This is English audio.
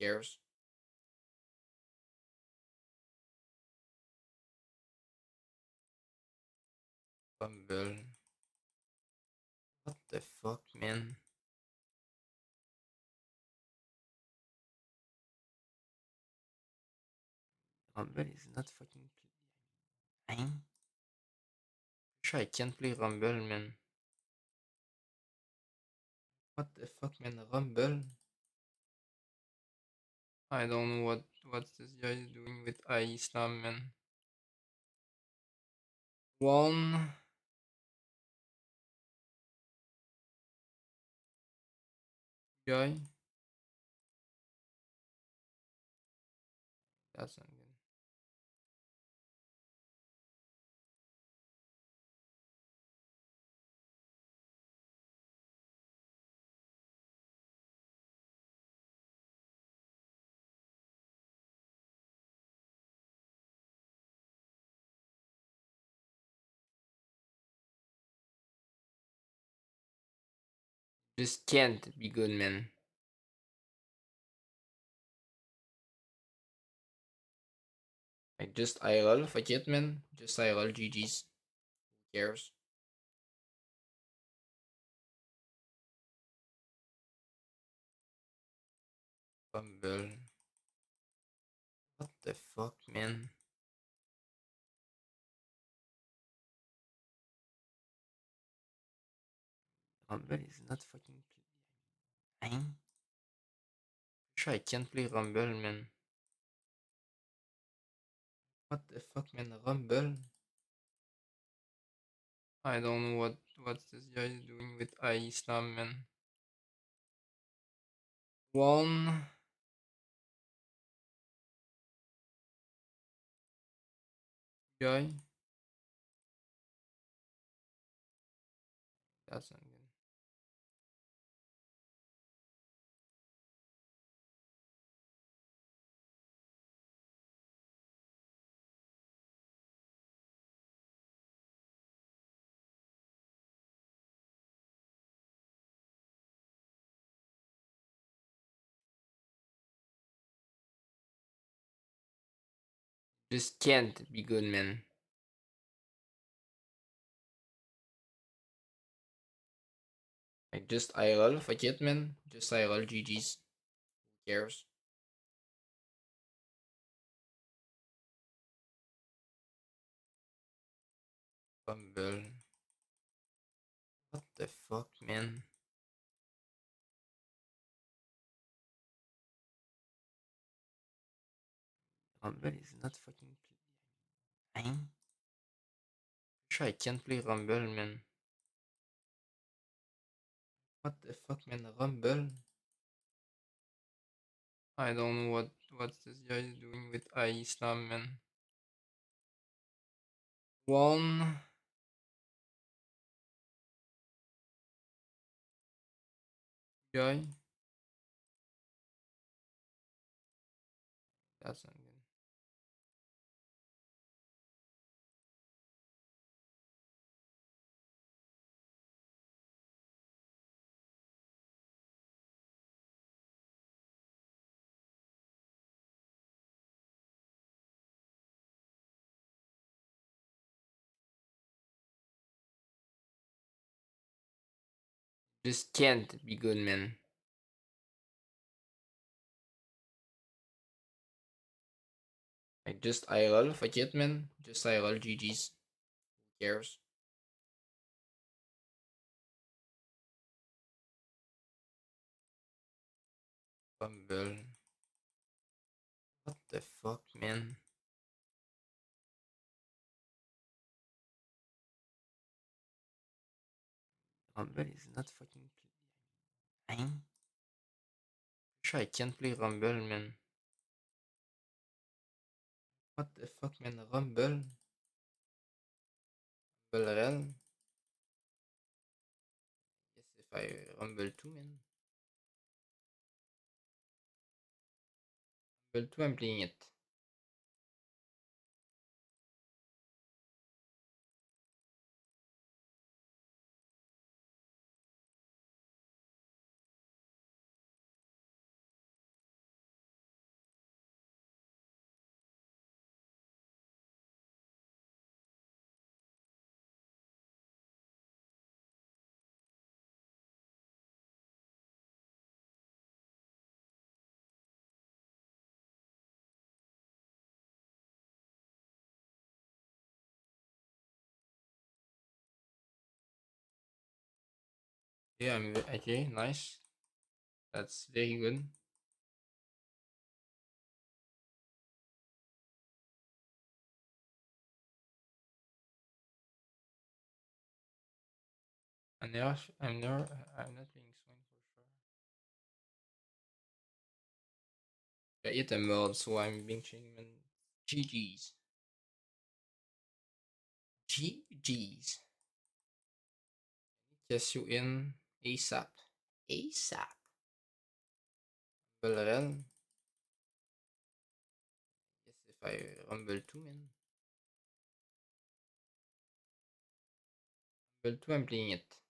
Cares? Rumble. What the fuck, man? Rumble is not fucking playing. Sure, I can't play Rumble, man. What the fuck, man? Rumble? I don't know what this guy is doing with Islam, man. One guy. That's not good. This can't be good, man. Like, just IRL, fuck it, man. Just IRL, GG's. Who cares? Rumble. What the fuck, man? Rumble is not fucking playing. Sure, I can't play Rumble, man. What the fuck, man? Rumble? I don't know what this guy is doing with Islam, man. One guy. That's not good. This can't be good, man. Like, just IRL, fuck it, man. Just IRL, GG's. Who cares? Rumble. What the fuck, man? Rumble is not fucking playing. Sure, I can't play Rumble, man. What the fuck, man? Rumble? I don't know what this guy is doing with Islam, man. One guy. That's not good. This can't be good, man. Like, just IRL, fuck it, man. Just IRL, GG's. Who cares? Rumble. What the fuck, man? Rumble is not fucking playing. Sure, I can't play Rumble, man. What the fuck, man? Rumble? Rumble Real? Yes, if I Rumble 2, man. Rumble 2, I'm playing it. Yeah, okay, nice. That's very good. I'm not playing Swain for sure. I hit a mod, so I'm being changed, man. GG's. GG's. Guess you in ASAP. ASAP. Rumble. Guess if I Rumble 2, man. Rumble 2, I'm playing it.